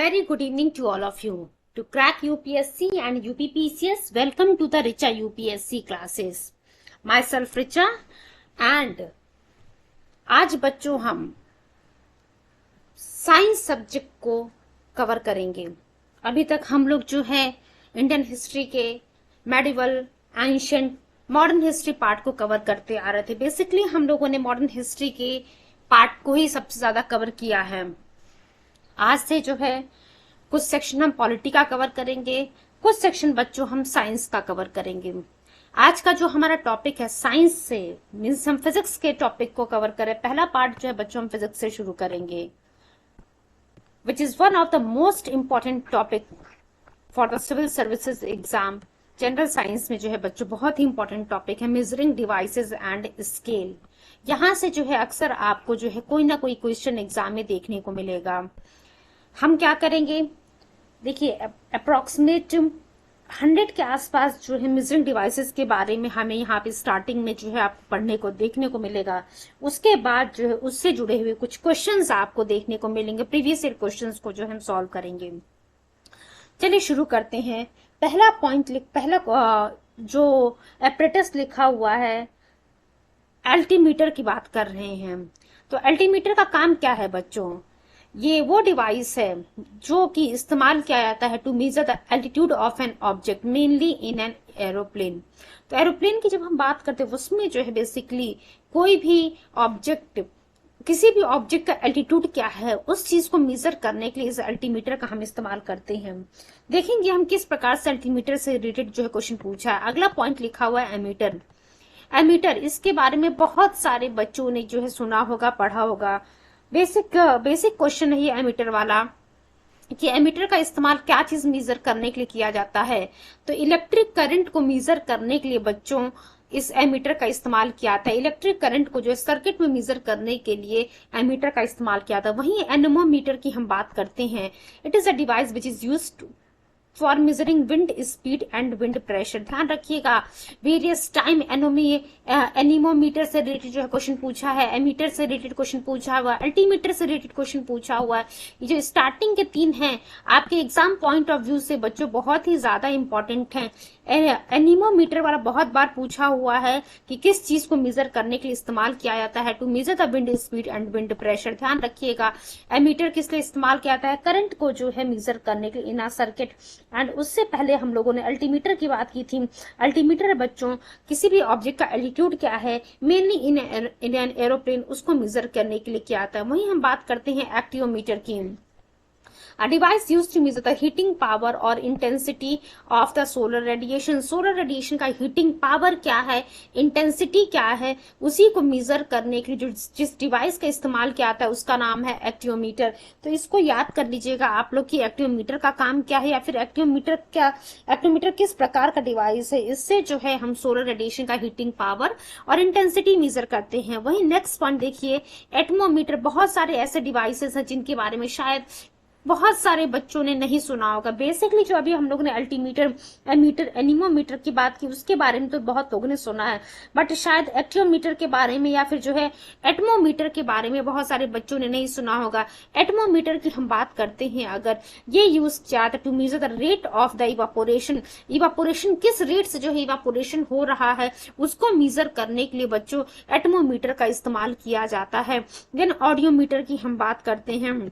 very good evening to all of you. To crack UPSC and UPPCS, welcome to the Richa UPSC classes. Myself Richa and आज बच्चों हम science subject को cover करेंगे। अभी तक हम लोग जो है इंडियन हिस्ट्री के medieval, ancient, modern history part को कवर करते आ रहे थे। बेसिकली हम लोगों ने मॉडर्न हिस्ट्री के पार्ट को ही सबसे ज्यादा कवर किया है। आज से जो है कुछ सेक्शन हम पॉलिटी का कवर करेंगे, कुछ सेक्शन बच्चों हम साइंस का कवर करेंगे। आज का जो हमारा टॉपिक है साइंस से मीन्स हम फिजिक्स के टॉपिक को कवर करें। पहला पार्ट जो है बच्चों हम फिजिक्स से शुरू करेंगे, which is one of the most important topic for the civil services exam. General science में जो है बच्चों बहुत ही इंपॉर्टेंट टॉपिक है मेजरिंग डिवाइसेस एंड स्केल। यहाँ से जो है अक्सर आपको जो है कोई ना कोई क्वेश्चन एग्जाम में देखने को मिलेगा। हम क्या करेंगे, देखिए अप्रोक्सीमेट 100 के आसपास जो है मेजरिंग डिवाइसेस के बारे में हमें यहाँ पे स्टार्टिंग में जो है आपको पढ़ने को देखने को मिलेगा। उसके बाद जो है उससे जुड़े हुए कुछ क्वेश्चंस आपको देखने को मिलेंगे, प्रीवियस ईयर क्वेश्चंस को जो हम सॉल्व करेंगे। चलिए शुरू करते हैं। पहला जो एपरेटस लिखा हुआ है, अल्टीमीटर की बात कर रहे हैं। तो अल्टीमीटर का काम क्या है बच्चों? ये वो डिवाइस है जो कि इस्तेमाल किया जाता है to measure the altitude of an object, mainly in an aeroplane. तो एरोप्लेन की जब हम बात करते हैं उसमें जो है बेसिकली कोई भी ऑब्जेक्ट, किसी भी ऑब्जेक्ट का एल्टीट्यूड क्या है उस चीज को मेजर करने के लिए इस अल्टीमीटर का हम इस्तेमाल करते हैं। देखेंगे हम किस प्रकार से अल्टीमीटर से रिलेटेड जो है क्वेश्चन पूछा है। अगला पॉइंट लिखा हुआ है एमीटर। एमीटर, इसके बारे में बहुत सारे बच्चों ने जो है सुना होगा, पढ़ा होगा। बेसिक क्वेश्चन है ये एमीटर वाला कि एमीटर का इस्तेमाल क्या चीज मेजर करने के लिए किया जाता है। तो इलेक्ट्रिक करंट को मेजर करने के लिए बच्चों इस एमीटर का इस्तेमाल किया जाता है। इलेक्ट्रिक करंट को जो है सर्किट में मेजर करने के लिए एमीटर का इस्तेमाल किया जाता है। वहीं एनेमोमीटर की हम बात करते हैं। It is a device which is used for measuring wind speed and wind pressure. ध्यान रखिएगा, वेरियस टाइम एनीमोमीटर से रिलेटेड जो है क्वेश्चन पूछा है, एमीटर से रिलेटेड क्वेश्चन पूछा हुआ है, अल्टीमीटर से रिलेटेड क्वेश्चन पूछा हुआ है। ये जो स्टार्टिंग के 3 हैं आपके एग्जाम पॉइंट ऑफ व्यू से बच्चों बहुत ही ज्यादा इंपॉर्टेंट हैं। एनीमोमीटर वाला बहुत बार पूछा हुआ है कि किस चीज को मेजर करने के लिए इस्तेमाल किया जाता है, to measure the wind speed and wind pressure. ध्यान रखिएगा, एमीटर किस लिए इस्तेमाल किया जाता है? करंट को जो है मेजर करने के लिए इन अ सर्किट। एंड उससे पहले हम लोगों ने अल्टीमीटर की बात की थी। अल्टीमीटर बच्चों किसी भी ऑब्जेक्ट का एल्टीट्यूड क्या है, मेनली इन एन एरोप्लेन, उसको मेजर करने के लिए किया जाता है। वहीं हम बात करते हैं एक्टियोमीटर की। A device used to measure the heating power और intensity of the solar radiation। solar radiation का heating power क्या है, intensity क्या है, उसी को measure करने के लिए जिस डिवाइस का इस्तेमाल किया जाता है उसका नाम है एक्टियोमीटर। तो इसको याद कर लीजिएगा आप लोग कि एक्टियोमीटर का काम क्या है, या फिर एक्टियोमीटर किस प्रकार का डिवाइस है। इससे जो है हम सोलर रेडिएशन का हीटिंग पावर और इंटेंसिटी मेजर करते हैं। वही नेक्स्ट पॉइंट देखिए, एटमोमीटर। बहुत सारे ऐसे डिवाइसेस हैं जिनके बारे में शायद बहुत सारे बच्चों ने नहीं सुना होगा। बेसिकली जो अभी हम लोग ने अल्टीमीटर, एमीटर, एनीमोमीटर की बात की उसके बारे में तो बहुत लोगों ने सुना है, बट शायद एक्टियोमीटर के बारे में या फिर जो है एटमोमीटर के बारे में बहुत सारे बच्चों ने नहीं सुना होगा। एटमोमीटर की हम बात करते हैं, अगर ये यूज किया to measure the rate of the evaporation. Evaporation किस रेट से जो है इवापोरेशन हो रहा है उसको मेजर करने के लिए बच्चों एटमोमीटर का इस्तेमाल किया जाता है। देन ऑडियोमीटर की हम बात करते हैं।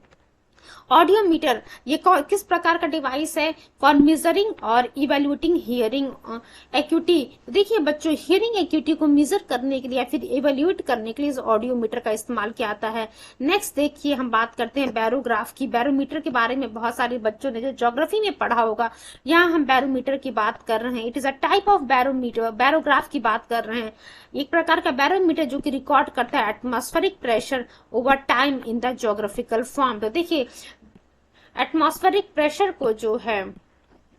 ऑडियोमीटर ये किस प्रकार का डिवाइस है? फॉर मेजरिंग और इवेल्युएटिंग हियरिंग एक्यूटी। देखिए बच्चों, हियरिंग एक्यूटी को मेजर करने के लिए या फिर इवेल्युएट करने के लिए इस ऑडियोमीटर का इस्तेमाल किया जाता है। नेक्स्ट देखिए हम बात करते हैं बैरोग्राफ की। बैरोमीटर के बारे में बहुत सारे बच्चों ने जो ज्योग्राफी में पढ़ा होगा, यहाँ हम बैरोमीटर की बात कर रहे हैं। It is a type of barometer, barograph की बात कर रहे हैं। एक प्रकार का बैरोमीटर जो कि रिकॉर्ड करता है atmospheric pressure over time in the geographical form. तो देखिए एटमॉस्फेरिक प्रेशर को जो है,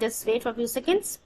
just wait for few seconds,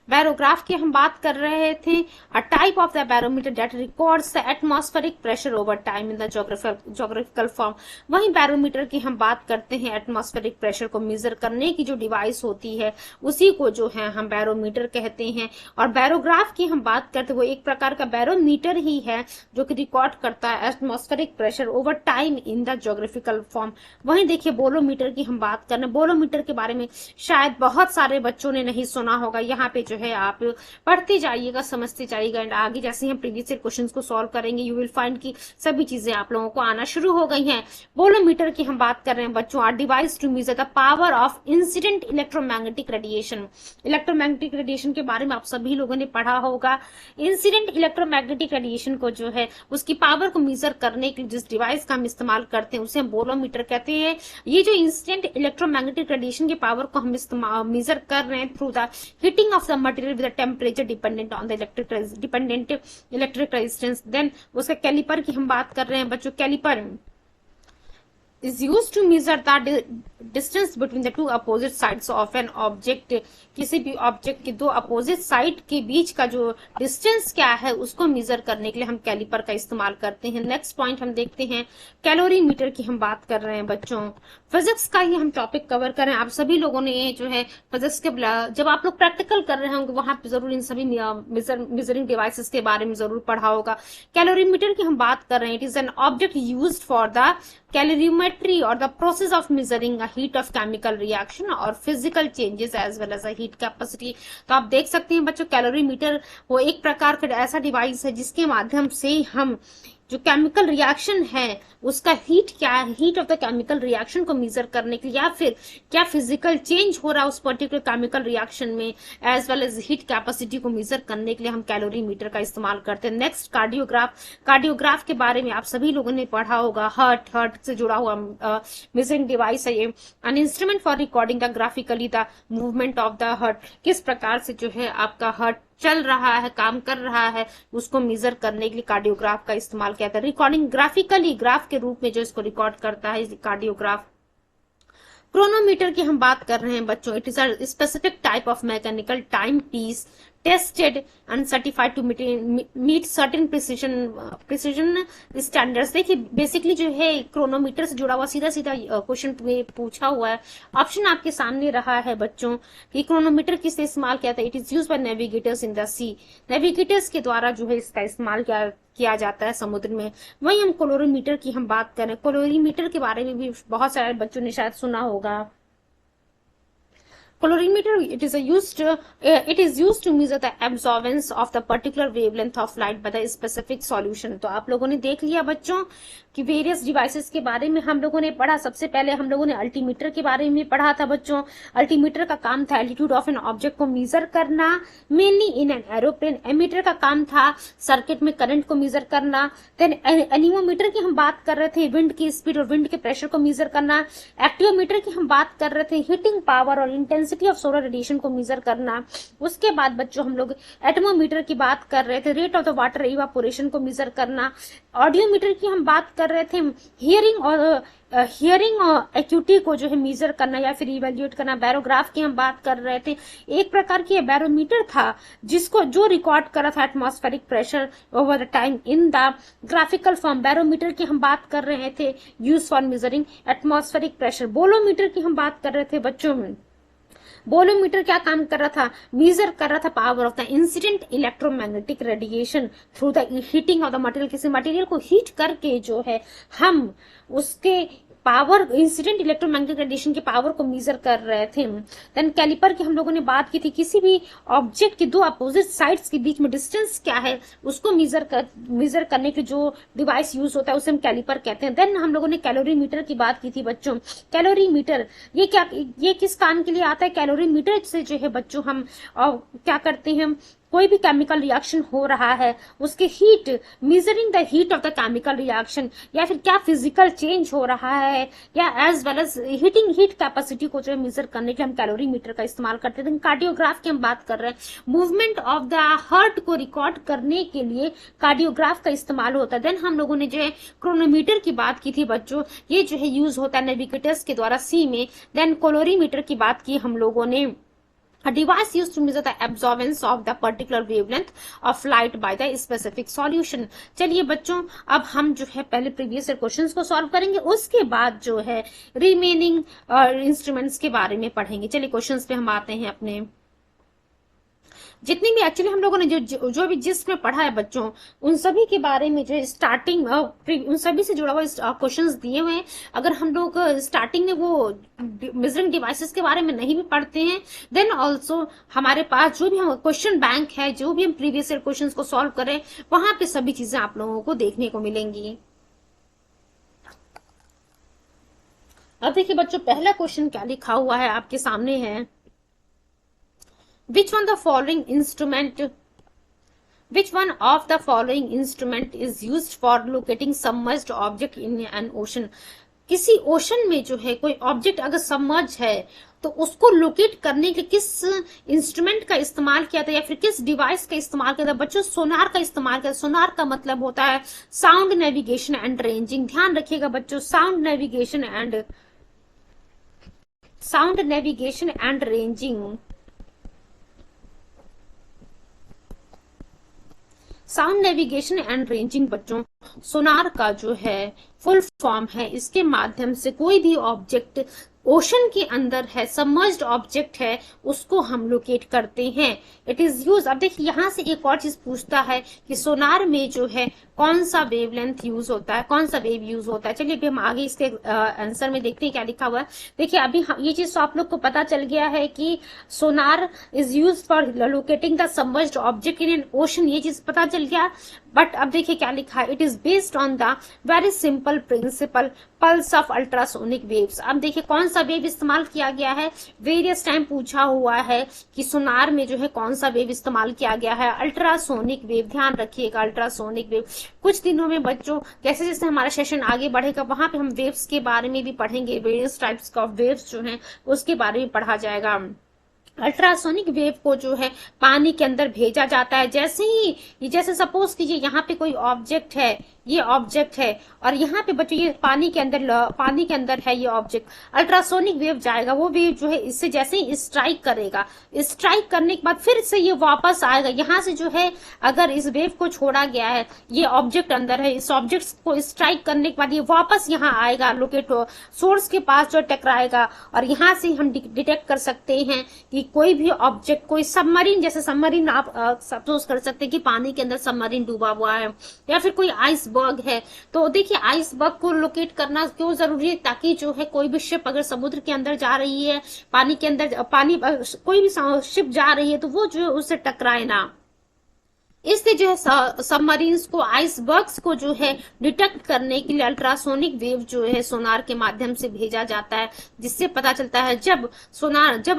barograph की हम बात कर रहे थे, a type of the barometer that records the atmospheric pressure over time in the geographical form. वहीं बैरोमीटर की हम बात करते हैं, एटमॉस्फेरिक प्रेशर को मेजर करने की जो डिवाइस होती है उसी को जो है हम बैरोमीटर कहते हैं। और बैरोग्राफ की हम बात करते हैं, वो एक प्रकार का बैरोमीटर ही है जो कि रिकॉर्ड करता है atmospheric pressure over time in the geographical form. वहीं देखिए बोलोमीटर की हम बात करें, बोलोमीटर के बारे में शायद बहुत सारे बच्चों ने नहीं सुना होगा। यहाँ पे जो है आप पढ़ते जाइएगा, समझते जाइएगा, एंड आगे जैसे हम प्रीवियस क्वेश्चंस को सॉल्व करेंगे यू विल फाइंड कि सभी चीजें आप लोगों को आना शुरू हो गई हैं। बोलोमीटर की हम बात कर रहे हैं बच्चों, are device to measure the power of incident electromagnetic radiation. Electromagnetic radiation के बारे में आप सभी लोगों ने पढ़ा होगा। इंसिडेंट इलेक्ट्रोमैग्नेटिक रेडिएशन को जो है उसकी पावर को मेजर करने के लिए जिस डिवाइस का हम इस्तेमाल करते हैं उसे हम बोलोमीटर कहते हैं। ये जो इंसिडेंट इलेक्ट्रोमैग्नेटिक रेडिएशन की पावर को हम मेजर कर रहे हैं through the heating of the material with temperature dependent on the electric resistance. Then उसका कैलिपर की हम बात कर रहे हैं बच्चों। Caliper is used to measure the distance between the two opposite sides of an object। किसी भी ऑब्जेक्ट के दो अपोजिट साइड के बीच का जो डिस्टेंस क्या है उसको मेजर करने के लिए हम कैलिपर का इस्तेमाल करते हैं। नेक्स्ट पॉइंट हम देखते हैं, कैलोरीमीटर की हम बात कर रहे हैं बच्चों। फिजिक्स का ही हम टॉपिक कवर करें। आप सभी लोगों ने जो है फिजिक्स के जब आप लोग प्रैक्टिकल कर रहे होंगे वहां पे जरूर इन सभी मेजरिंग डिवाइसेस के बारे में जरूर पढ़ा होगा। कैलोरीमीटर की हम बात कर रहे हैं, it is an object used for the calorimetry और the process of measuring a heat of chemical reaction और physical changes as well as a heat capacity. तो आप देख सकते हैं बच्चों, कैलोरीमीटर वो एक प्रकार का ऐसा डिवाइस है जिसके माध्यम से हम जो केमिकल रिएक्शन है उसका हीट क्या है, heat of the chemical reaction को मेजर करने के लिए या फिर क्या फिजिकल चेंज हो रहा है उस पर्टिकुलर केमिकल रिएक्शन में as well as heat capacity को मेजर करने के लिए हम कैलोरीमीटर का इस्तेमाल करते हैं। Next cardiograph. कार्डियोग्राफ के बारे में आप सभी लोगों ने पढ़ा होगा। हार्ट से जुड़ा हुआ मेजरिंग डिवाइस है ये, an instrument for recording the graphically the movement of the heart. किस प्रकार से जो है आपका हार्ट चल रहा है, काम कर रहा है, उसको मेजर करने के लिए कार्डियोग्राफ का इस्तेमाल किया जाता है। रिकॉर्डिंग ग्राफिकली ग्राफ के रूप में जो इसको रिकॉर्ड करता है कार्डियोग्राफ। क्रोनोमीटर की हम बात कर रहे हैं बच्चों, it is a specific type of mechanical time piece tested and certified to meet certain precision standards. देखिए बेसिकली जो है क्रोनोमीटर से जुड़ा हुआ सीधा सीधा क्वेश्चन में पूछा हुआ है। ऑप्शन आपके सामने रहा है बच्चों कि क्रोनोमीटर किससे इस्तेमाल किया था। It is used by navigators in the sea. Navigators के द्वारा जो है इसका इस्तेमाल किया जाता है समुद्र में। वहीं हम कैलोरीमीटर की हम बात करें, कैलोरीमीटर के बारे में भी बहुत सारे बच्चों ने शायद सुना होगा। Colorimeter, it is used to measure the absorbance of the particular wavelength of light by the specific solution। तो आप लोगों ने देख लिया बच्चों कि वेरियस डिवाइसेस के बारे में हम लोगों ने पढ़ा। सबसे पहले हम लोगों ने अल्टीमीटर के बारे में पढ़ा था बच्चों। अल्टीमीटर का काम था एल्टीट्यूड ऑफ एन ऑब्जेक्ट को मेजर करना, mainly in an aeroplane. Ammeter का काम था सर्किट में करंट को मेजर करना। देन एनीमोमीटर की हम बात कर रहे थे, विंड की स्पीड और विंड के प्रेशर को मेजर करना। एक्टियोमीटर की हम बात कर रहे थे, हीटिंग पावर और इंटेंसिटी ऑफ सोलर रेडिएशन को मेजर करना। उसके बाद बच्चों हम लोग एटमोमीटर की बात कर रहे थे, rate of the water evaporation को मेजर करना। ऑडियोमीटर की हम बात कर रहे थे, हियरिंग और एक्यूटी को जो है मेजर करना या फिर इवेल्युएट करना। बैरोग्राफ की हम बात कर रहे थे, एक प्रकार की बैरोमीटर था जो रिकॉर्ड कर रहा था atmospheric pressure over the time in the graphical form. Barometer की हम बात कर रहे थे, use for measuring atmospheric pressure. Bolometer की हम बात कर रहे थे बच्चों में, बोलोमीटर क्या काम कर रहा था, मेजर कर रहा था power of the incident electromagnetic radiation through the heating of the material. किसी मटेरियल को हीट करके जो है हम उसके पावर, इंसिडेंट इलेक्ट्रोमैग्नेटिक रेडिएशन की पावर को मेजर कर रहे थे। देन कैलिपर की हम लोगों ने बात की थी, किसी भी ऑब्जेक्ट के दो अपोजिट साइड्स के बीच में डिस्टेंस क्या है उसको मेजर करने के जो डिवाइस यूज होता है उसे हम कैलिपर कहते हैं। देन हम लोगों ने कैलोरीमीटर की बात की थी बच्चों। कैलोरीमीटर ये किस काम के लिए आता है। कैलोरीमीटर से जो है बच्चों हम क्या करते हैं, कोई भी केमिकल रिएक्शन हो रहा है उसके heat, measuring the heat of the chemical reaction, या फिर क्या फिजिकल चेंज हो रहा है, या as well as heat capacity को जो है मेजर करने के लिए हम कैलोरीमीटर का इस्तेमाल करते हैं। कार्डियोग्राफ की हम बात कर रहे हैं, मूवमेंट ऑफ द हार्ट को रिकॉर्ड करने के लिए कार्डियोग्राफ का इस्तेमाल होता है। देन हम लोगों ने जो है क्रोनोमीटर की बात की थी बच्चों, ये जो है यूज होता है नेविगेटर्स के द्वारा सी में। देन कैलोरीमीटर की बात की हम लोगों ने A device used to measure the absorbance of the particular wavelength of light by the specific solution. चलिए बच्चों, अब हम जो है पहले प्रीवियस ईयर क्वेश्चंस को सॉल्व करेंगे, उसके बाद जो है रिमेनिंग इंस्ट्रूमेंट्स के बारे में पढ़ेंगे। चलिए क्वेश्चंस पे हम आते हैं अपने। जितनी भी एक्चुअली हम लोगों ने जो भी जिसमें पढ़ा है बच्चों, उन सभी के बारे में जो स्टार्टिंग उन सभी से जुड़ा हुआ क्वेश्चंस दिए हुए हैं। अगर हम लोग स्टार्टिंग में वो मेजरिंग डिवाइसेस के बारे में नहीं भी पढ़ते हैं, देन ऑल्सो हमारे पास जो भी हम क्वेश्चन बैंक है, जो भी हम प्रीवियस ईयर क्वेश्चन को सॉल्व करें, वहां पे सभी चीजें आप लोगों को देखने को मिलेंगी। अब देखिए बच्चों, पहला क्वेश्चन क्या लिखा हुआ है आपके सामने है। Which one of the following instrument is used for locating submerged object in an ocean? किसी ओशन में जो है कोई ऑब्जेक्ट अगर सबमर्ज है तो उसको लोकेट करने के किस इंस्ट्रूमेंट का इस्तेमाल किया था या फिर किस डिवाइस का इस्तेमाल किया था? बच्चों सोनार का इस्तेमाल किया। सोनार का मतलब होता है साउंड नेविगेशन एंड रेंजिंग। ध्यान रखिएगा बच्चों, sound navigation and ranging. Sound navigation and ranging बच्चों सोनार का जो है फुल फॉर्म है। इसके माध्यम से कोई भी ऑब्जेक्ट ओशन के अंदर है, सबमर्ज्ड ऑब्जेक्ट है, उसको हम लोकेट करते हैं। It is use. अब देखिए यहां से एक और चीज पूछता है कि सोनार में जो है कौन सा वेवलेंथ यूज होता है, कौन सा वेव यूज होता है। चलिए अभी हम आगे इसके आंसर में देखते हैं क्या लिखा हुआ है। देखिए अभी ये चीज तो आप लोग को पता चल गया है कि sonar is use for locating the submerged object in an ocean, ये चीज पता चल गया। बट अब देखिए क्या लिखा है। It is based on the very simple principal pulse of ultrasonic waves. अब देखिए कौन सा वेव इस्तेमाल किया गया है। वेरियस टाइम पूछा हुआ है कि सोनार में जो है कौन सा वेव इस्तेमाल किया गया है। Ultrasonic wave. ध्यान रखिएगा अल्ट्रासोनिक वेव। कुछ दिनों में बच्चों जैसे जैसे हमारा सेशन आगे बढ़ेगा वहां पे हम वेव्स के बारे में भी पढ़ेंगे। वेरियस टाइप्स ऑफ वेव्स जो हैं उसके बारे में पढ़ा जाएगा। अल्ट्रासोनिक वेव को जो है पानी के अंदर भेजा जाता है। जैसे सपोज कीजिए यहाँ पे कोई ऑब्जेक्ट है, ये ऑब्जेक्ट है और यहाँ पे बच्चों ये पानी के अंदर है ये ऑब्जेक्ट। अल्ट्रासोनिक वेव जाएगा, वो वेव जो है इससे जैसे ही स्ट्राइक करेगा, स्ट्राइक करने के बाद फिर से ये वापस आएगा। यहाँ से जो है अगर इस वेव को छोड़ा गया है, ये ऑब्जेक्ट अंदर है, इस ऑब्जेक्ट को स्ट्राइक करने के बाद ये वापस यहाँ आएगा, लोकेट सोर्स के पास जो टकराएगा। और यहाँ से हम डिटेक्ट कर सकते हैं कि कोई भी ऑब्जेक्ट, कोई सबमरीन, जैसे सबमरीन आप सपोज कर सकते हैं कि पानी के अंदर सबमरीन डूबा हुआ है, या फिर कोई आइसबर्ग है। तो देखिए आइसबर्ग को लोकेट करना क्यों जरूरी है, ताकि जो है कोई भी शिप अगर समुद्र के अंदर जा रही है, पानी के अंदर कोई भी शिप जा रही है तो वो जो है उससे टकराए ना। इससे जो है सबमरीन्स को, आइसबर्ग्स को जो है डिटेक्ट करने के लिए अल्ट्रासोनिक वेव जो है सोनार के माध्यम से भेजा जाता है, जिससे पता चलता है जब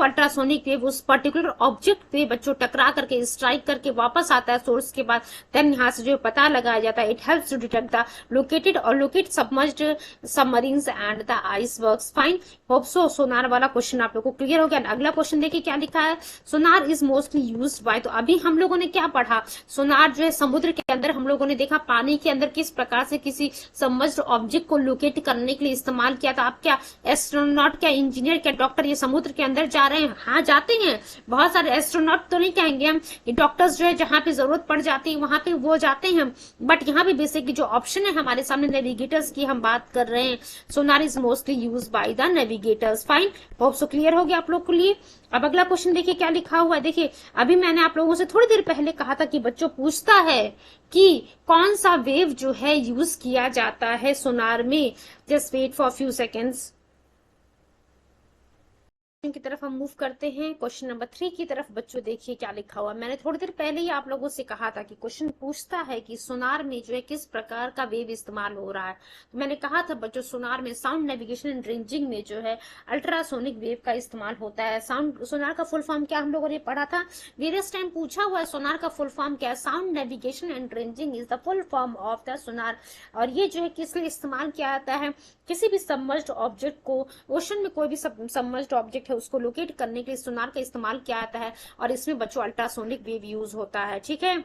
अल्ट्रासोनिक वेव उस पर्टिकुलर ऑब्जेक्ट पे बच्चों टकरा करके स्ट्राइक करके वापस आता है सोर्स के बाद, देन यहाँ से जो पता लगाया जाता है। It helps to detect the locate submerged submarines and the icebergs. Fine, hope so sonar वाला क्वेश्चन आप लोग को क्लियर हो गया। अगला क्वेश्चन देखिए क्या लिखा है। सोनार इज मोस्टली यूज्ड बाय, तो अभी हम लोगों ने क्या पढ़ा, सोनार जो है समुद्र के अंदर हम लोगों ने देखा पानी के अंदर किस प्रकार से किसी सबमर्ज्ड ऑब्जेक्ट को लोकेट करने के लिए इस्तेमाल किया था। आप क्या एस्ट्रोनॉट, क्या इंजीनियर, क्या डॉक्टर ये समुद्र के अंदर जा रहे हैं? हाँ जाते हैं। बहुत सारे एस्ट्रोनॉट तो नहीं कहेंगे हम, ये डॉक्टर्स जो है जहां पे जरूरत पड़ जाती है वहां पे वो जाते हैं। बट यहाँ पे बेसिकली जो ऑप्शन है हमारे सामने नेविगेटर्स की हम बात कर रहे हैं। Sonar is mostly use by the navigators. Fine, hope so clear हो गया आप लोग के लिए। अब अगला क्वेश्चन देखिए क्या लिखा हुआ है। देखिए अभी मैंने आप लोगों से थोड़ी देर पहले कहा था कि बच्चों पूछता है कि कौन सा वेव जो है यूज किया जाता है सोनार में। Just wait for few seconds. की तरफ हम मूव करते हैं। क्वेश्चन नंबर 3 की तरफ बच्चों देखिए क्या लिखा हुआ। मैंने थोड़ी देर पहले ही आप लोगों से कहा था कि क्वेश्चन पूछता है कि सोनार में जो है किस प्रकार का वेव इस्तेमाल हो रहा है। तो मैंने कहा था बच्चों सोनार में साउंड नेविगेशन एंड रेंजिंग में जो है अल्ट्रासोनिक वेव का इस्तेमाल होता है। सोनार का फुल फॉर्म क्या हम लोगों ने पढ़ा था, वेरियस टाइम पूछा हुआ है। सोनार का फुल फॉर्म क्या है? Sound navigation and ranging is the full form of the sonar. और ये जो है किस लिए इस्तेमाल किया जाता है? किसी भी सबमर्ज्ड ऑब्जेक्ट को, ओशन में कोई भी सबमर्ज्ड ऑब्जेक्ट है उसको लोकेट करने के लिए सोनार का इस्तेमाल किया जाता है। और इसमें बच्चों अल्ट्रासोनिक वेव यूज होता है। ठीक है,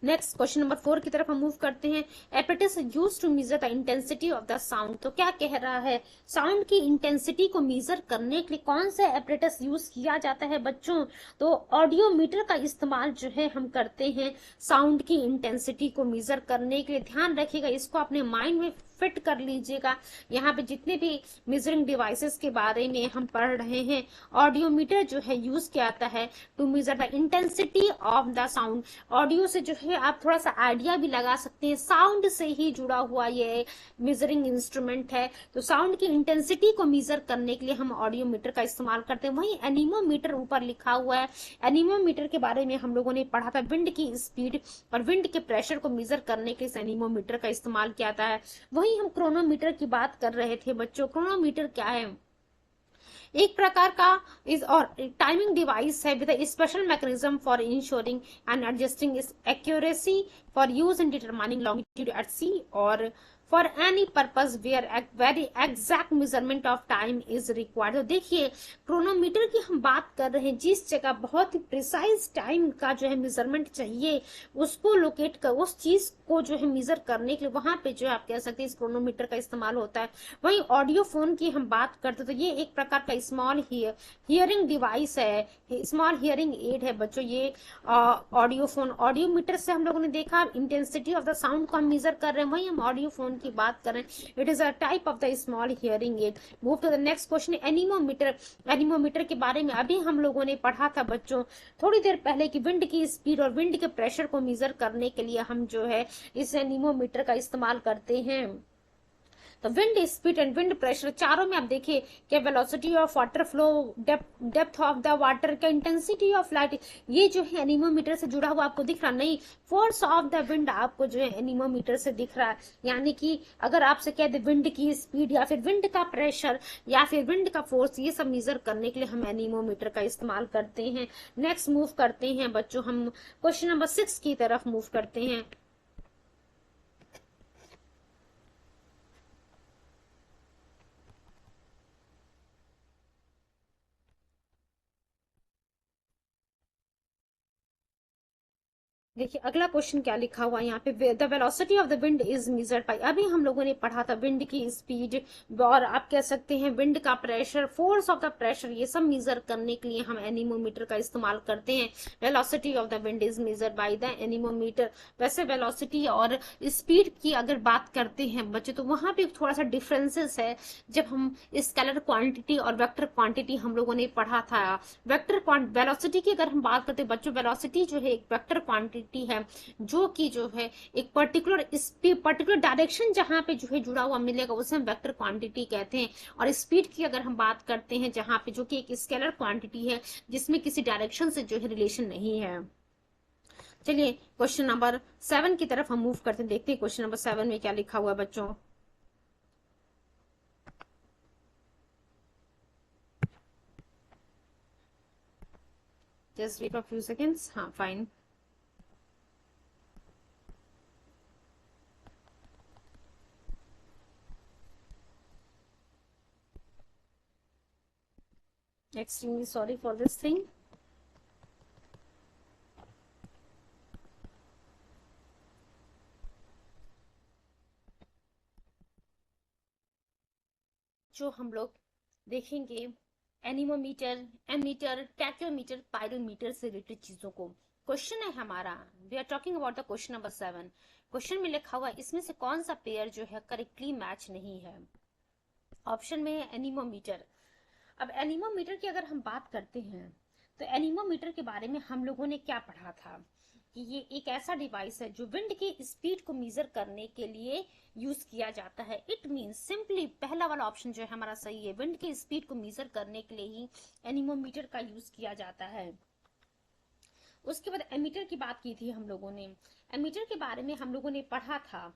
नेक्स्ट क्वेश्चन नंबर 4 की तरफ हम मूव करते हैं। Apparatus use to measure the intensity of the sound. तो क्या कह रहा है, साउंड की इंटेंसिटी को मेजर करने के लिए कौन सा एपरेटस यूज किया जाता है बच्चों? तो ऑडियोमीटर का इस्तेमाल जो है हम करते हैं साउंड की इंटेंसिटी को मेजर करने के लिए। ध्यान रखिएगा, इसको अपने माइंड में फिट कर लीजिएगा। यहाँ पे जितने भी मेजरिंग डिवाइसेस के बारे में हम पढ़ रहे हैं, ऑडियोमीटर जो है यूज किया जाता है to measure the intensity of the sound. Audio से जो है आप थोड़ा सा आइडिया भी लगा सकते हैं, साउंड से ही जुड़ा हुआ ये मेजरिंग इंस्ट्रूमेंट है। तो साउंड की इंटेंसिटी को मेजर करने के लिए हम ऑडियोमीटर का इस्तेमाल करते हैं। वहीं एनीमोमीटर ऊपर लिखा हुआ है। एनीमोमीटर के बारे में हम लोगों ने पढ़ा था, विंड की स्पीड और विंड के प्रेशर को मेजर करने के लिए एनीमोमीटर का इस्तेमाल किया जाता है। वहीं हम क्रोनोमीटर की बात कर रहे थे बच्चों। क्रोनोमीटर क्या है? एक प्रकार का इस और टाइमिंग डिवाइस है with special mechanism for insuring and adjusting its accuracy for use in determining longitude at sea और for any purpose where very exact measurement of time is required. तो देखिए, क्रोनोमीटर की हम बात कर रहे हैं, जिस जगह बहुत ही प्रिसाइज टाइम का जो है मेजरमेंट चाहिए, उसको लोकेट कर, उस चीज को जो है मेजर करने के लिए वहां पे जो है आप कह सकते हैं इस क्रोनोमीटर का इस्तेमाल होता है। वहीं ऑडियो फोन की हम बात करते तो ये एक प्रकार का स्मॉल हियरिंग डिवाइस है, स्मॉल हियरिंग एड है बच्चों। ये ऑडियो फोन, ऑडियोमीटर से हम लोगों ने देखा इंटेंसिटी ऑफ द साउंड को हम मेजर कर रहे हैं, वहीं हम ऑडियो फोन की बात कर रहे हैं। It is a type of the small hearing aid. Move to the next question, anemometer. Anemometer के बारे में अभी हम लोगों ने पढ़ा था बच्चों थोड़ी देर पहले कि विंड की स्पीड और विंड के प्रेशर को मेजर करने के लिए हम जो है इस एनीमोमीटर का इस्तेमाल करते हैं। तो wind speed and wind pressure चारों में आप देखिए कि velocity of water flow, depth of the water का, इंटेंसिटी ऑफ लाइट, ये जो है एनीमोमीटर से जुड़ा हुआ आपको दिख रहा नहीं। फोर्स ऑफ द विंड आपको जो है एनीमोमीटर से दिख रहा है। यानी कि अगर आपसे कह दे विंड की स्पीड या फिर विंड का प्रेशर या फिर विंड का फोर्स, ये सब मेजर करने के लिए हम एनीमोमीटर का इस्तेमाल करते हैं। नेक्स्ट मूव करते हैं बच्चों, हम क्वेश्चन नंबर 6 की तरफ मूव करते हैं। देखिए अगला क्वेश्चन क्या लिखा हुआ है यहाँ पे, the velocity of the wind is measured by. अभी हम लोगों ने पढ़ा था विंड की स्पीड और आप कह सकते हैं विंड का pressure, force of the pressure, ये सब मेजर करने के लिए हम एनीमोमीटर का इस्तेमाल करते हैं। Velocity of the wind is measured by the anemometer. वैसे वेलोसिटी और स्पीड की अगर बात करते हैं बच्चे तो वहां पे थोड़ा सा डिफरेंसेस है। जब हम स्केलर क्वांटिटी और वेक्टर क्वांटिटी हम लोगों ने पढ़ा था, वेक्टर वेलोसिटी की अगर हम बात करते हैं बच्चों, वेलोसिटी जो है एक वेक्टर क्वांटिटी है जो कि जो है एक पर्टिकुलर डायरेक्शन जहां पे जो है जुड़ा हुआ मिलेगा उसे हम वेक्टर क्वांटिटी कहते हैं। और स्पीड की अगर हम बात करते हैं जहां पे जो कि एक स्केलर क्वांटिटी है जिसमें किसी डायरेक्शन से जो है रिलेशन नहीं है। चलिए क्वेश्चन नंबर 7 की तरफ हम मूव करते हैं, देखते हैं क्वेश्चन नंबर 7 में क्या लिखा हुआ है बच्चों। Just wait for few seconds. हाँ fine. Extremely sorry for this thing. जो हम लोग देखेंगे एनीमोमीटर, एमीटर, टैक्योमीटर, पायरोमीटर से रिलेटेड चीजों को। क्वेश्चन है हमारा, we are talking about the question number 7। Question में लिखा हुआ इसमें से कौन सा पेयर जो है करेक्टली मैच नहीं है। ऑप्शन में है एनीमोमीटर। अब एनीमोमीटर की अगर हम बात करते हैं तो एनीमोमीटर के बारे में हम लोगों ने क्या पढ़ा था कि ये एक ऐसा डिवाइस है जो विंड की स्पीड को मेजर करने के लिए यूज किया जाता है। इट मींस सिंपली पहला वाला ऑप्शन जो है हमारा सही है, विंड की स्पीड को मेजर करने के लिए ही एनीमोमीटर का यूज किया जाता है। उसके बाद एमीटर की बात की थी हम लोगों ने। एमीटर के बारे में हम लोगों ने पढ़ा था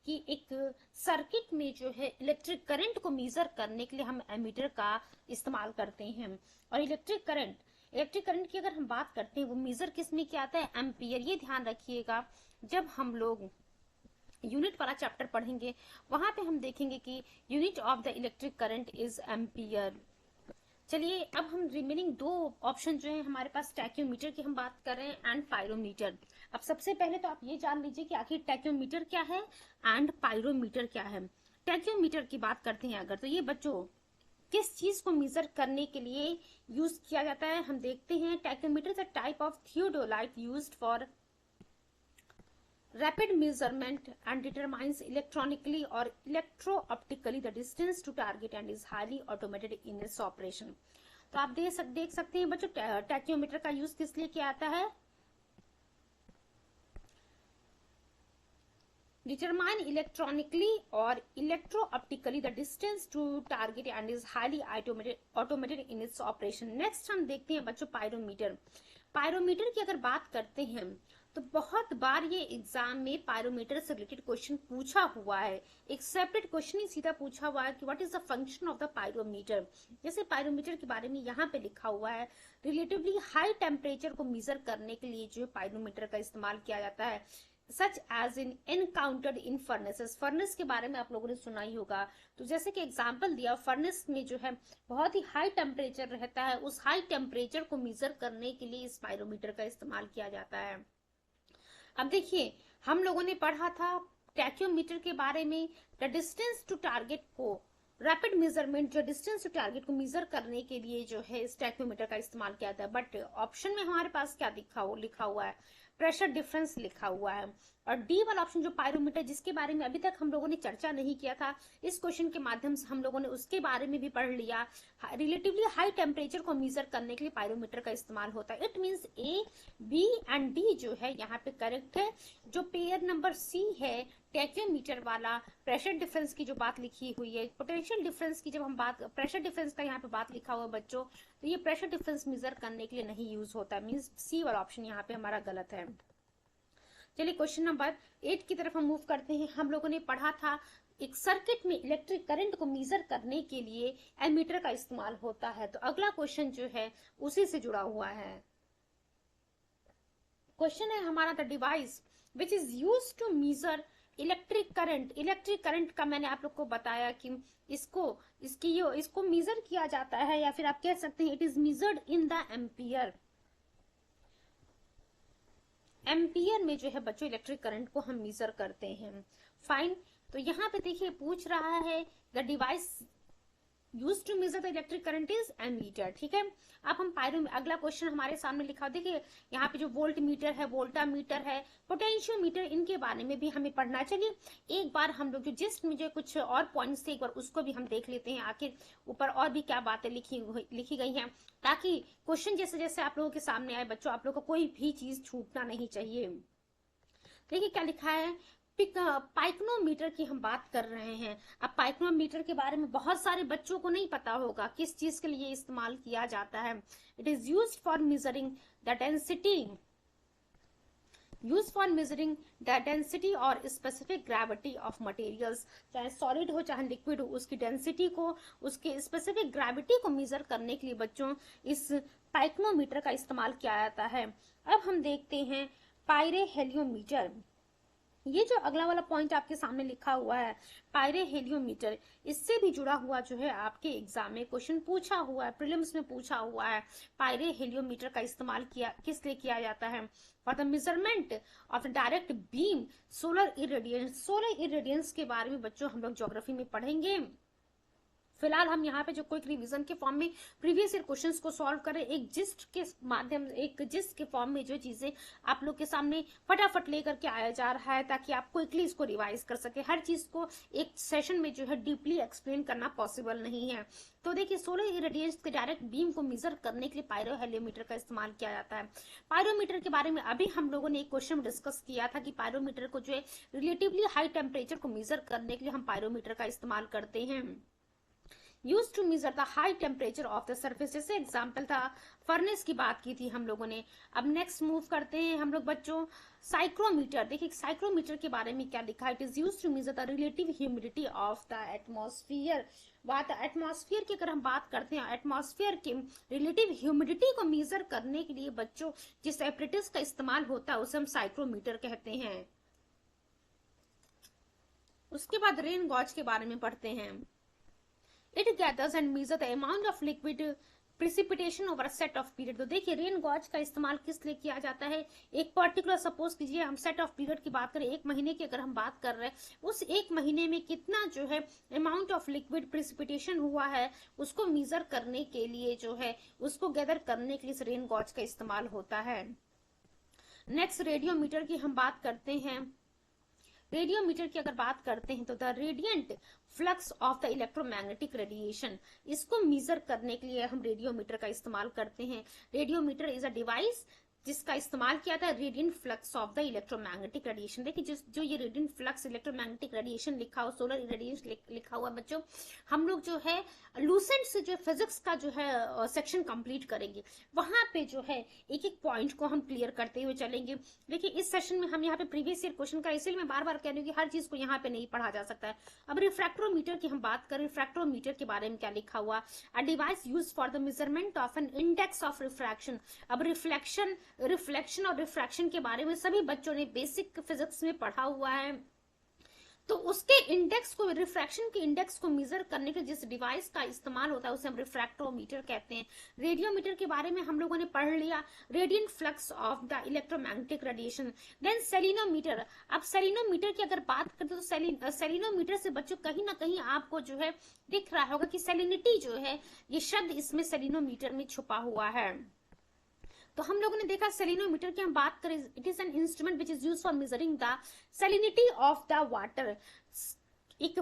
कि एक सर्किट में जो है इलेक्ट्रिक करंट को मेजर करने के लिए हम एमीटर का इस्तेमाल करते हैं। और इलेक्ट्रिक करंट की अगर हम बात करते हैं वो मेजर किस में किया आता है, एम्पियर। ये ध्यान रखिएगा, जब हम लोग यूनिट वाला चैप्टर पढ़ेंगे वहां पे हम देखेंगे कि unit of the electric current is ampere. चलिए अब हम रिमेनिंग दो ऑप्शन जो है हमारे पास, टैक्योमीटर की हम बात कर रहे हैं एंड पायरोमीटर। अब सबसे पहले तो आप ये जान लीजिए कि आखिर टैक्योमीटर क्या है एंड पायरोमीटर क्या है। टैक्योमीटर की बात करते हैं अगर, तो ये बच्चों किस चीज को मेजर करने के लिए यूज किया जाता है, हम देखते हैं। Tacheometer is a type of theodolite used for rapid measurement and determines electronically or electro-optically the distance to target and is highly automated in its operation। तो आप देख सकते हैं बच्चों, टैक्योमीटर का यूज किस लिए किया जाता है? determine electronically or electro-optically the distance to target and is highly automated in its operation। next हम देखते हैं बच्चों पायरोमीटर। पायरोमीटर की अगर बात करते हैं तो बहुत बार ये एग्जाम में पायरोमीटर से रिलेटेड क्वेश्चन पूछा हुआ है। एक सेपरेट क्वेश्चन ही सीधा पूछा हुआ है कि what is the function of the pyrometer. जैसे पायरोमीटर के बारे में यहाँ पे लिखा हुआ है, रिलेटिवली हाई टेम्परेचर को मेजर करने के लिए जो है पायरोमीटर का इस्तेमाल किया जाता है, such as in encountered in furnaces. Furnace के बारे में आप लोगों ने सुना ही होगा। तो जैसे कि एग्जांपल दिया, फर्नेस में जो है बहुत ही हाई टेम्परेचर रहता है, उस हाई टेम्परेचर को मेजर करने के लिए इस पायरोमीटर का इस्तेमाल किया जाता है। अब देखिए, हम लोगों ने पढ़ा था टैक्योमीटर के बारे में, द डिस्टेंस टू टारगेट को, रैपिड मेजरमेंट जो डिस्टेंस टू टारगेट को मेजर करने के लिए जो है इस टैक्योमीटर का इस्तेमाल किया जाता है। बट ऑप्शन में हमारे पास क्या लिखा हुआ है? प्रेशर डिफरेंस लिखा हुआ है। और डी वाला ऑप्शन जो पायरोमीटर, जिसके बारे में अभी तक हम लोगों ने चर्चा नहीं किया था, इस क्वेश्चन के माध्यम से हम लोगों ने उसके बारे में भी पढ़ लिया। रिलेटिवली हाई टेम्परेचर को मेजर करने के लिए पायरोमीटर का इस्तेमाल होता है। It means A, B and D जो है यहाँ पे करेक्ट है। जो पेयर नंबर सी है टैक्योमीटर वाला, प्रेशर डिफरेंस की जो बात लिखी हुई है, पोटेंशियल डिफरेंस की जब हम बात, प्रेशर डिफरेंस का यहाँ पे बात लिखा हुआ है बच्चों, तो ये प्रेशर डिफरेंस मेजर करने के लिए नहीं यूज होता, मीन्स सी वाला ऑप्शन यहाँ पे हमारा गलत है। चलिए क्वेश्चन नंबर 8 की तरफ हम मूव करते हैं। हम लोगों ने पढ़ा था एक सर्किट में इलेक्ट्रिक करंट को मेजर करने के लिए एमीटर का इस्तेमाल होता है। तो अगला क्वेश्चन जो है उसी से जुड़ा हुआ है। क्वेश्चन है हमारा, the device which is use to measure electric current. Electric current का मैंने आप लोग को बताया कि इसको मेजर किया जाता है, या फिर आप कह सकते हैं it is measured in the ampere. Ampere में जो है बच्चों इलेक्ट्रिक करंट को हम मेजर करते हैं। फाइन। तो यहाँ पे देखिए पूछ रहा है the device use to measure the electric current is ammeter. ठीक है, अब हम अगला क्वेश्चन हमारे सामने लिखा, देखिए यहाँ पे जो वोल्ट मीटर है, वोल्टा मीटर है, पोटेंशियोमीटर, इनके बारे में भी हमें पढ़ना। चलिए एक बार हम लोग जो जिस्ट में जो कुछ और पॉइंट्स थे एक बार उसको भी हम देख लेते हैं, आखिर ऊपर और भी क्या बातें लिखी गई हैं, ताकि क्वेश्चन जैसे जैसे आप लोगों के सामने आए बच्चों, आप लोग को कोई भी चीज छूटना नहीं चाहिए। देखिए क्या लिखा है, पाइक्नोमीटर की हम बात कर रहे हैं। अब पाइक्नोमीटर के बारे में बहुत सारे बच्चों को नहीं पता होगा किस चीज के लिए इस्तेमाल किया जाता है। It is used for measuring the density और स्पेसिफिक ग्रेविटी ऑफ मटेरियल्स। चाहे सॉलिड हो चाहे लिक्विड हो, उसकी डेंसिटी को, उसके स्पेसिफिक ग्रेविटी को मेजर करने के लिए बच्चों इस पाइक्नोमीटर का इस्तेमाल किया जाता है। अब हम देखते हैं पायरेहेलियोमीटर। ये जो अगला वाला पॉइंट आपके सामने लिखा हुआ है पायरेहेलियोमीटर, इससे भी जुड़ा हुआ जो है आपके एग्जाम में क्वेश्चन पूछा हुआ है, प्रीलिम्स में पूछा हुआ है। पायरेहेलियोमीटर का इस्तेमाल किस लिए किया जाता है? For the measurement of the direct beam solar irradiance. Solar irradiance के बारे में बच्चों हम लोग ज्योग्राफी में पढ़ेंगे। फिलहाल हम यहाँ पे जो क्विक रिवीजन के फॉर्म में प्रीवियस ईयर क्वेश्चंस को सॉल्व करें, एक जिस्ट के फॉर्म में जो चीजें आप लोग के सामने फटाफट लेकर के आया जा रहा है, ताकि आप क्विकली इसको रिवाइज कर सके। हर चीज को एक सेशन में जो है डीपली एक्सप्लेन करना पॉसिबल नहीं है। तो देखिए, सोलर इरेडियंस के डायरेक्ट बीम को मेजर करने के लिए पायरोहेलियोमीटर का इस्तेमाल किया जाता है। पायरोमीटर के बारे में अभी हम लोगों ने एक क्वेश्चन डिस्कस किया था कि पायरोमीटर को जो है रिलेटिवली हाई टेम्परेचर को मेजर करने के लिए हम पायरोमीटर का इस्तेमाल करते हैं। Use to measure the high temperature of the surface. जैसे एग्जाम्पल था, फर्नेस की बात की थी हम लोगों ने। अब नेक्स्ट मूव करते हैं हम लोग बच्चों साइक्रोमीटर। देखिए साइक्रोमीटर के बारे में क्या लिखा है, it is use to measure the relative humidity of the atmosphere. बात एटमॉस्फेयर की अगर हम बात करते हैं, एटमॉस्फेयर के रिलेटिव ह्यूमिडिटी को मेजर करने के लिए बच्चों जिस एपरेटस का इस्तेमाल होता है उसे हम साइक्रोमीटर कहते हैं। उसके बाद रेन गॉज के बारे में पढ़ते हैं। It gathers and measure the amount of liquid precipitation over set of period. तो देखिए रेन गॉज का इस्तेमाल किस लिए किया जाता है, एक पर्टिकुलर सपोज कीजिए हम सेट ऑफ पीरियड की बात करें, एक महीने की अगर हम बात कर रहे हैं, उस एक महीने में कितना जो है अमाउंट ऑफ लिक्विड प्रिसिपिटेशन हुआ है उसको मेजर करने के लिए जो है उसको गैदर करने के लिए रेन गॉज का इस्तेमाल होता है। नेक्स्ट रेडियोमीटर की हम बात करते हैं। रेडियोमीटर की अगर बात करते हैं तो the radiant flux of the electromagnetic radiation, इसको मेजर करने के लिए हम रेडियोमीटर का इस्तेमाल करते हैं। रेडियोमीटर इज अ डिवाइस जिसका इस्तेमाल किया था radiant flux of the electromagnetic radiation. देखिए जो ये रेडियंट फ्लक्स इलेक्ट्रोमैग्नेटिक रेडिएशन लिखा हुआ, सोलर रेडिएशन लिखा हुआ बच्चों, हम लोग जो है लूसेंट से जो फिजिक्स का जो है सेक्शन कंप्लीट करेंगे, वहां पे जो है एक एक पॉइंट को हम क्लियर करते हुए चलेंगे। देखिए इस सेशन में हम यहाँ पे प्रीवियस ईयर क्वेश्चन का, इसलिए मैं बार बार कह रही हूँ कि हर चीज को यहाँ पे नहीं पढ़ा जा सकता है। अब रिफ्रैक्टोमीटर की हम बात करें, रिफ्रैक्टोमीटर के बारे में क्या लिखा हुआ, a device use for the measurement of an index of refraction. अब रिफ्लेक्शन और रिफ्रैक्शन के बारे में सभी बच्चों ने बेसिक फिजिक्स में पढ़ा हुआ है। तो उसके इंडेक्स को, रिफ्रैक्शन के इंडेक्स को मेजर करने के जिस डिवाइस का इस्तेमाल होता है उसे हम रिफ्रैक्टोमीटर कहते हैं। रेडियोमीटर के बारे में हम लोगों ने पढ़ लिया, radiant flux of the electromagnetic radiation. Then selenometer. अब सेलिनोमीटर की अगर बात करें तो सेलिनोमीटर से बच्चों कहीं ना कहीं आपको जो है दिख रहा होगा कि सेलिनिटी जो है ये शब्द इसमें सेलिनोमीटर में छुपा हुआ है। तो हम लोगों ने देखा सेलिनोमीटर की हम बात करें, it is an instrument which is use for measuring the salinity of the water. एक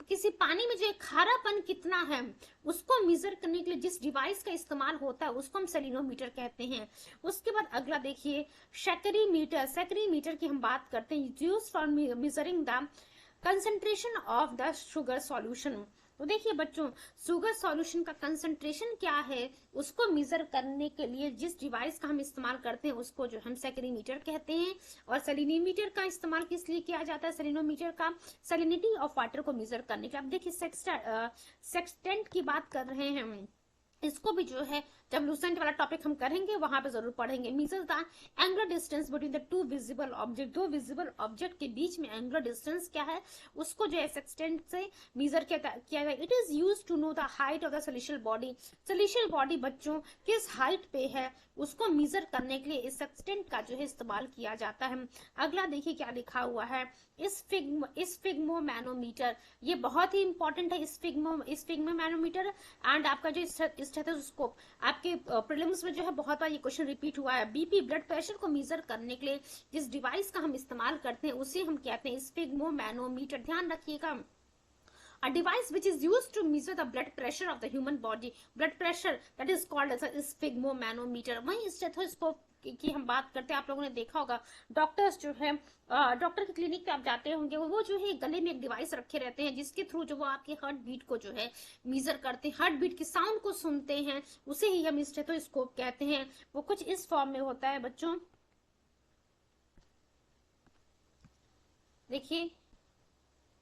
किसी पानी में जो खारापन कितना है उसको मेजर करने के लिए जिस डिवाइस का इस्तेमाल होता है उसको हम सेलिनोमीटर कहते हैं। उसके बाद अगला देखिए शैकरीमीटर। शैकरीमीटर की हम बात करते हैं, use for measuring the concentration of the sugar solution. तो देखिए बच्चों शुगर सॉल्यूशन का कंसंट्रेशन क्या है उसको मेजर करने के लिए जिस डिवाइस का हम इस्तेमाल करते हैं उसको जो हम सैकरीमीटर कहते हैं। और सेलिनीमीटर का इस्तेमाल किस लिए किया जाता है, सेलिनोमीटर का सेलिनिटी ऑफ वाटर को मेजर करने के लिए। अब देखिए सेक्सटेंट की बात कर रहे हैं हम, इसको भी जो है जब लूसेंट वाला टॉपिक हम करेंगे वहां पे जरूर पढ़ेंगे। Measure the angular distance between the two visible object. दो विजिबल ऑब्जेक्ट के बीच में एंगुलर डिस्टेंस क्या है उसको जो है सेक्सटेंट से मेजर किया जाए। It is use to know the height of the celestial body. Celestial body बच्चों किस हाइट पे है उसको मेजर करने के लिए इस सेक्सटेंट का जो है इस्तेमाल किया जाता है। अगला देखिए क्या लिखा हुआ है, स्फिग्मो मैनोमीटर। ये बहुत ही इंपॉर्टेंट है स्फिग्मो मैनोमीटर। एंड आपका जो स्टेथोस्कोप, आपके प्रीलिम्स में जो है बहुत बार ये क्वेश्चन रिपीट हुआ है। बीपी ब्लड प्रेशर को मेजर करने के लिए जिस डिवाइस का हम इस्तेमाल करते हैं उसे हम कहते हैं स्फिग्मो मैनोमीटर। ध्यान रखिएगा, a device which is used to measure the blood pressure of the human body, blood pressure that is called as a sphygmomanometer। वहीं स्टेथोस्कोप की हम बात करते हैं, आप लोगों ने देखा होगा डॉक्टर्स जो है डॉक्टर की क्लिनिक पे आप जाते होंगे, वो जो है गले में एक डिवाइस रखे रहते हैं जिसके थ्रू जो वो आपके हार्ट बीट को जो है मेजर करते हैं, हार्ट बीट की साउंड को सुनते हैं, उसे ही हम स्टेथोस्कोप कहते हैं। वो कुछ इस फॉर्म में होता है बच्चों, देखिए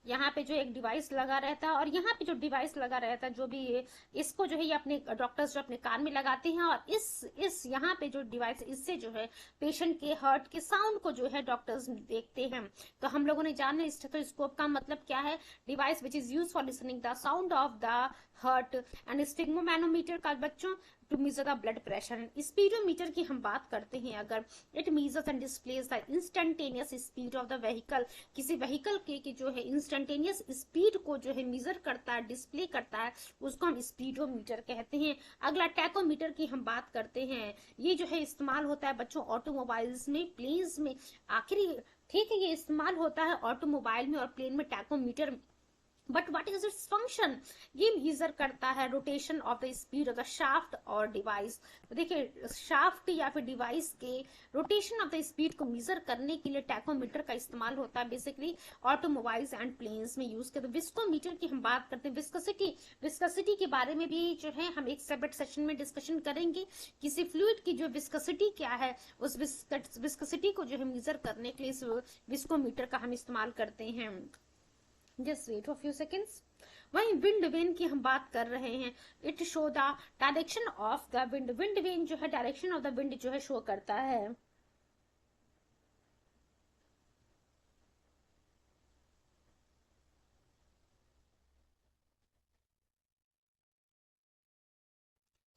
यहाँ पे जो एक डिवाइस लगा रहता है और यहाँ पे जो डिवाइस लगा रहता है जो भी ये, इसको जो है ये अपने डॉक्टर्स जो अपने कान में लगाते हैं और इस यहाँ पे जो डिवाइस इससे जो है पेशेंट के हार्ट के साउंड को जो है डॉक्टर्स देखते हैं। तो हम लोगों ने जाना स्टेथोस्कोप का मतलब क्या है, device which is use for listening the sound of the heart. And sphygmomanometer का बच्चों to measure the blood pressure. Speedometer की हम बात करते हैं अगर, it measures and displays the instantaneous speed of the vehicle. किसी व्हीकल के जो है इंस्टेंटेनियस स्पीड को जो है मेजर करता है, डिस्प्ले करता है, उसको हम स्पीडोमीटर कहते हैं। अगला टैकोमीटर की हम बात करते हैं, ये जो है इस्तेमाल होता है बच्चों ऑटोमोबाइल्स में, प्लेन्स में। आखिरी ठीक है, ये इस्तेमाल होता है ऑटोमोबाइल में और प्लेन में tachometer. But what is its function, ये मेजर करता है rotation of the speed of the shaft और डिवाइस। तो देखिए शाफ्ट या फिर डिवाइस के रोटेशन ऑफ द स्पीड को मेजर करने के लिए टैकोमीटर का इस्तेमाल होता है बेसिकली ऑटोमोबाइल्स एंड प्लेन्स में यूज करते हैं। विस्कोमीटर की हम बात करते हैं, विस्कोसिटी के बारे में भी जो है हम एक सेपरेट सेशन में डिस्कशन करेंगे। किसी फ्लूइड की जो विस्कोसिटी क्या है उस विस्कोसिटी को जो है मेजर करने के लिए इस विस्कोमीटर का हम इस्तेमाल करते हैं। Just wait for few seconds. वहीं विंड वेन की हम बात कर रहे हैं, it show the direction of the wind. Wind vane जो है डायरेक्शन ऑफ द विंड जो है शो करता है।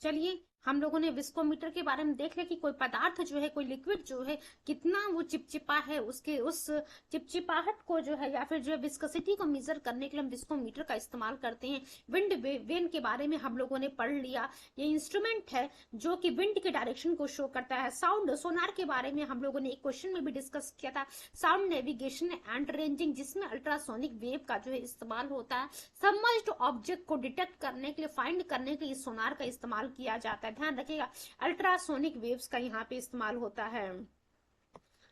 चलिए हम लोगों ने विस्कोमीटर के बारे में देख लिया कि कोई पदार्थ जो है, कोई लिक्विड जो है, कितना वो चिपचिपा है, उसके उस चिपचिपाहट को जो है या फिर जो है विस्कोसिटी को मेजर करने के लिए हम विस्कोमीटर का इस्तेमाल करते हैं। विंड वेन के बारे में हम लोगों ने पढ़ लिया, ये इंस्ट्रूमेंट है जो कि विंड के डायरेक्शन को शो करता है। साउंड सोनार के बारे में हम लोगों ने एक क्वेश्चन में भी डिस्कस किया था, साउंड नेविगेशन एंड रेंजिंग, जिसमें अल्ट्रासोनिक वेव का जो है इस्तेमाल होता है। सबमर्ज्ड ऑब्जेक्ट को डिटेक्ट करने के लिए, फाइंड करने के लिए सोनार का इस्तेमाल किया जाता है। ध्यान रखिएगा, अल्ट्रासोनिक वेव्स का यहाँ पे इस्तेमाल होता है।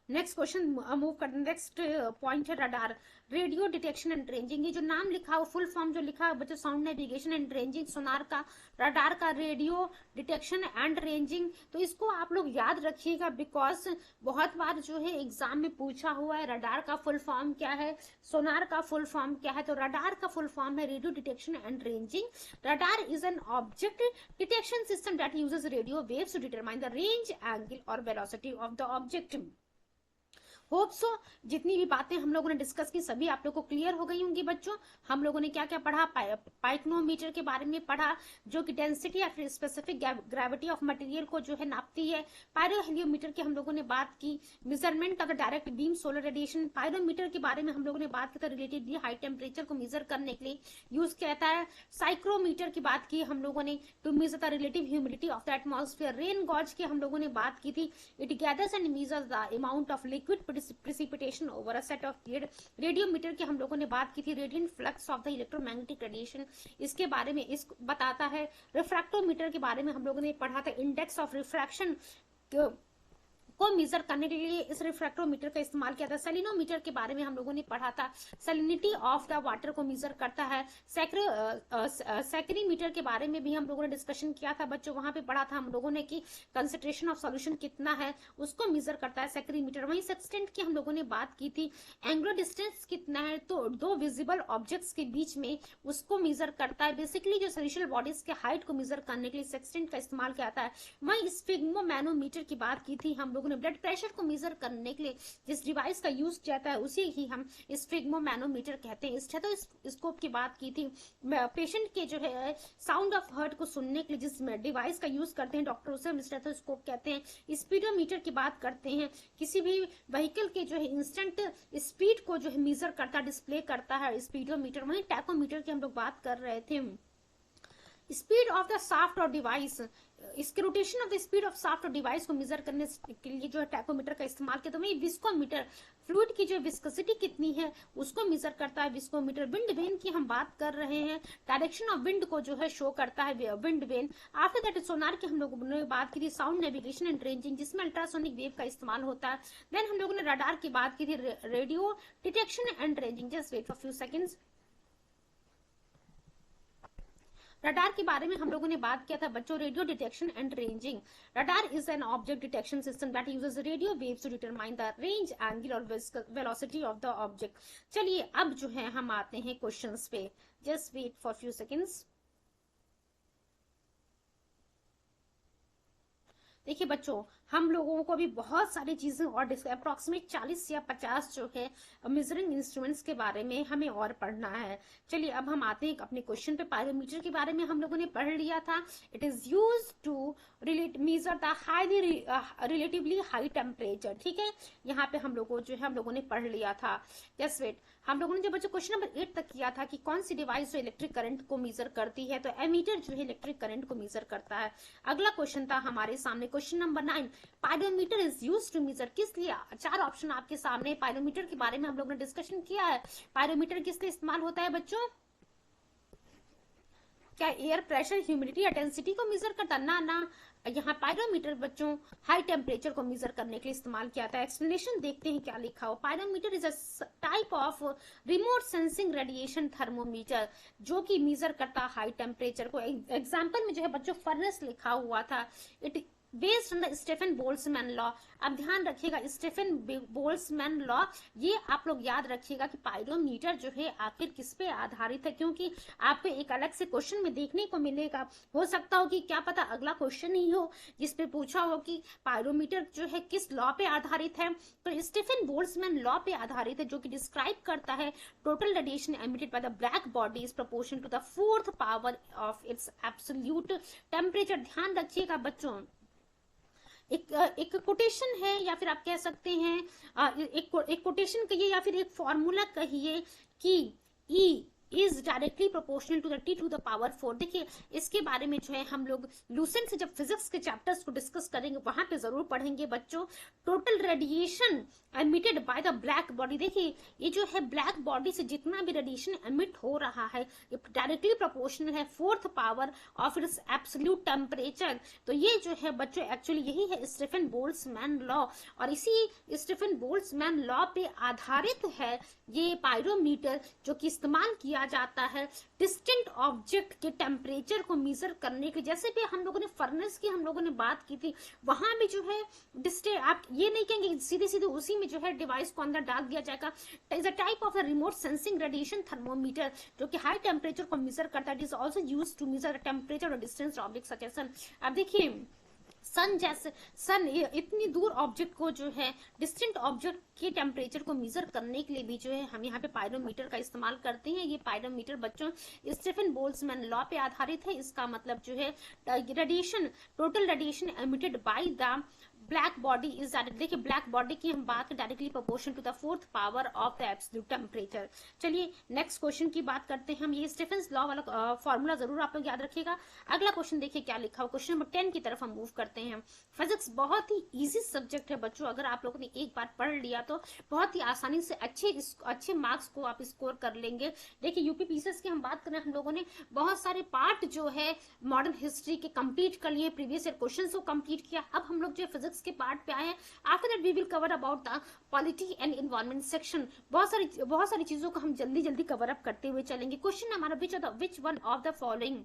नेक्स्ट क्वेश्चन मूव करते हैं। नेक्स्ट पॉइंट है radar, radio detection and ranging. ये जो नाम लिखा हो, फुल फॉर्म जो लिखा है बच्चों, साउंड नेविगेशन एंड रेंजिंग, सोनार का, रडार का, रेडियो डिटेक्शन एंड रेंजिंग। तो इसको आप लोग याद रखिएगा, बिकॉज बहुत बार जो है एग्जाम में पूछा हुआ है रडार का फुल फॉर्म क्या है, सोनार का फुल फॉर्म क्या है। तो रडार का फुल फॉर्म है radio detection and ranging. Radar is an object detection system that uses radio waves to determine the range, angle और velocity of the object. Hope so जितनी भी बातें हम लोगों ने डिस्कस की सभी आप लोगों को क्लियर हो गई होंगी बच्चों। हम लोगों ने क्या क्या पढ़ा, पाइक्नोमीटर के बारे में पढ़ा जो कि डेंसिटी या फिर स्पेसिफिक ग्रेविटी ऑफ मटेरियल को जो है नापती है। पायरोहेलियोमीटर की हम लोगों ने बात की, measurement of the direct beam solar radiation. Pyrometer के बारे में हम लोगों ने बात की, रिलेटिवली हाई टेम्परेचर को मेजर करने के लिए यूज किया जाता है। साइक्रोमीटर की बात की हम लोगों ने, to measure the relative humidity of the atmosphere. Rain gauge की हम लोगों ने बात की थी, it gathers and measures the amount of liquid precipitation over a set of period। Radiometer की हम लोगों ने बात की थी, radiant flux of the electromagnetic radiation, इसके बारे में इस बताता है। रिफ्रैक्टोमीटर के बारे में हम लोगों ने पढ़ा था, इंडेक्स ऑफ रिफ्रैक्शन को मेजर करने के लिए इस रिफ्रैक्टोमीटर का इस्तेमाल किया था। सेलिनोमीटर के बारे में हम लोगों ने पढ़ा था, सैलिनिटी ऑफ द वाटर को मेजर करता है। सैक्रीमीटर के बारे में भी हम लोगों ने डिस्कशन किया था बच्चों, वहां पे पढ़ा था हम लोगों ने कि कंसेंट्रेशन ऑफ सॉल्यूशन कितना है उसको मेजर करता है सैक्रीमीटर। वहीं सेक्सटेंट की हम लोगों ने बात की थी, एंगुलर डिस्टेंस कितना है तो दो विजिबल ऑब्जेक्ट्स के बीच में उसको मेजर करता है। बेसिकली जो सेलेशियल बॉडीज के हाइट को मेजर करने के लिए सेक्सटेंट का इस्तेमाल किया जाता है। वहीं स्फिग्मोमैनोमीटर की बात की थी हम लोगों ने, ब्लड प्रेशर को मेजर करने के लिए जिस डिवाइस का यूज किया जाता है उसी ही हम स्फिग्मोमैनोमीटर कहते हैं। स्टेथोस्कोप की बात की थी, पेशेंट के जो है साउंड ऑफ हार्ट को सुनने के लिए जिस डिवाइस का यूज करते हैं डॉक्टर, उसे हम स्टेथोस्कोप कहते हैं। स्पीडोमीटर की बात करते हैं, किसी भी व्हीकल के जो है इंस्टेंट स्पीड को जो है मेजर करता, डिस्प्ले करता है स्पीडोमीटर। वहीं टैकोमीटर की हम लोग बात कर रहे थे, स्पीड ऑफ द शाफ्ट और डिवाइस, इसके rotation of the speed of shaft और डिवाइस को मेजर करने के लिए जो है टैकोमीटर का इस्तेमाल किया। तो वही विस्कोमीटर, फ्लूइड की जो विस्कोसिटी कितनी है उसको मेजर करता है विस्कोमीटर। विंड वेन की हम बात कर रहे हैं, डायरेक्शन ऑफ विंड को जो है शो करता है विंड वेन। आफ्टर दैट सोनार की हम लोगों ने बात की थी, साउंड नेविगेशन एंड रेंजिंग, जिसमें अल्ट्रासोनिक वेव का इस्तेमाल होता है। देन हम लोगों ने रडार की बात की थी, radio detection and ranging. Just wait for few seconds. Radar के बारे में हम लोगों ने बात किया था बच्चों, radio detection and ranging. Radar is an object detection system that uses radio waves to determine the range, angle और वेलोसिटी ऑफ द ऑब्जेक्ट। चलिए अब जो है हम आते हैं क्वेश्चंस पे, just wait for few seconds. देखिए बच्चों, हम लोगों को भी बहुत सारी चीजें और अप्रोक्सीमेट 40 या 50 जो है मेजरिंग इंस्ट्रूमेंट्स के बारे में हमें और पढ़ना है। चलिए अब हम आते हैं अपने क्वेश्चन पे। पायरोमीटर के बारे में हम लोगों ने पढ़ लिया था, it is use to measure the highly relatively high temperature. ठीक है, यहाँ पे हम लोगों जो है हम लोगों ने पढ़ लिया था। जस्ट वेट, हम लोगों ने जब बच्चों क्वेश्चन नंबर 8 तक किया था कि कौन सी डिवाइस जो इलेक्ट्रिक करंट को मेजर करती है, तो एमीटर जो है इलेक्ट्रिक करंट को मेजर करता है। अगला क्वेश्चन था हमारे सामने question number 9, pyrometer is used to measure, किस लिए? 4 ऑप्शन आपके सामने। पायरोमीटर के बारे में हम लोग ने डिस्कशन किया है, पायरोमीटर किस लिए इस्तेमाल होता है बच्चों? क्या एयर प्रेशर, ह्यूमिडिटी या डेंसिटी को मेजर करता? ना, यहाँ पायरोमीटर बच्चों हाई टेम्परेचर को मेजर करने के लिए इस्तेमाल किया था। एक्सप्लेनेशन देखते हैं क्या लिखा हो। Pyrometer is a type of remote sensing radiation thermometer जो कि मेजर करता हाई टेम्परेचर को। एग्जाम्पल में जो है बच्चों फर्नेस लिखा हुआ था, it based on the Stefan Boltzmann law. अब ध्यान रखिएगा, स्टीफन बोल्ट्जमैन लॉ, ये आप लोग याद रखिएगा कि पायरोमीटर जो है आखिर किस पे आधारित है, क्योंकि आपको एक अलग से क्वेश्चन में देखने को मिलेगा। हो सकता हो कि क्या पता अगला क्वेश्चन ही हो जिसपे पूछा हो कि पायरोमीटर जो है किस लॉ पे आधारित है। तो स्टीफन बोल्ट्जमैन लॉ पे आधारित है, जो कि डिस्क्राइब करता है total radiation emitted by the black body is proportional to the fourth power of its absolute temperature. ध्यान रखिएगा बच्चों, एक कोटेशन है, या फिर आप कह सकते हैं एक कोटेशन कहिए या फिर एक फॉर्मूला कहिए कि E is directly proportional to the T to the power 4। देखिए इसके बारे में जो है हम लोग लूसेंट से जब फिजिक्स के चैप्टर्स को डिस्कस करेंगे वहां पे जरूर पढ़ेंगे बच्चों। Total radiation emitted by the black body, देखिए ये जो है ब्लैक बॉडी से जितना भी रेडिएशन एमिट हो रहा है ये डायरेक्टली प्रोपोर्शनल है fourth power of its absolute temperature. तो ये जो है बच्चों एक्चुअली यही है स्टीफन बोल्ट्जमैन लॉ, और इसी स्टीफन बोल्ट्जमैन लॉ पे आधारित है ये पायरोमीटर, जो कि इस्तेमाल किया जाता है डिस्टेंट ऑब्जेक्ट के टेम्परेचर को मेजर करने के। जैसे भी हम लोगों ने फर्नेस की हम लोगों ने बात की थी, वहां भी जो है डिस्टेंट, आप ये नहीं कहेंगे सीधे सीधे उसी में जो है डिवाइस को अंदर डाल दिया जाएगा। Is a type of a remote sensing radiation thermometer, जो कि हाई टेम्परेचर को मेजर करता है। It is also used to measure temperature और distance object such as sun. अब देखिए सन इतनी दूर ऑब्जेक्ट को जो है डिस्टेंट ऑब्जेक्ट के टेम्परेचर को मेजर करने के लिए भी जो है हम यहाँ पे पायरोमीटर का इस्तेमाल करते हैं। ये पायरोमीटर बच्चों स्टीफन बोल्ट्जमैन लॉ पे आधारित है। इसका मतलब जो है radiation, total radiation emitted by the black body is direct, देखिए ब्लैक बॉडी की हम बात directly proportion to the fourth power of the absolute temperature. चलिए नेक्स्ट क्वेश्चन की बात करते हैं हम। ये स्टीफन्स लॉ वाला फॉर्मूला जरूर आप लोग याद रखिएगा। अगला क्वेश्चन देखिए क्या लिखा हुआ, क्वेश्चन नंबर 10 की तरफ हम मूव करते हैं। फिजिक्स बहुत ही इजी सब्जेक्ट है बच्चों, अगर आप लोगों ने एक बार पढ़ लिया तो बहुत ही आसानी से अच्छे मार्क्स को आप स्कोर कर लेंगे। देखिए यूपीपीसीएस की हम बात करें, हम लोगों ने बहुत सारे पार्ट जो है मॉडर्न हिस्ट्री के कंप्लीट कर लिए, प्रीवियस ईयर क्वेश्चन को कंप्लीट किया। अब हम लोग जो फिजिक्स के पार्ट पे आए हैं। After that we will cover about the polity and environment section. बहुत सारी चीजों को हम जल्दी जल्दी कवर अप करते हुए चलेंगे। क्वेश्चन हमारा which one of the following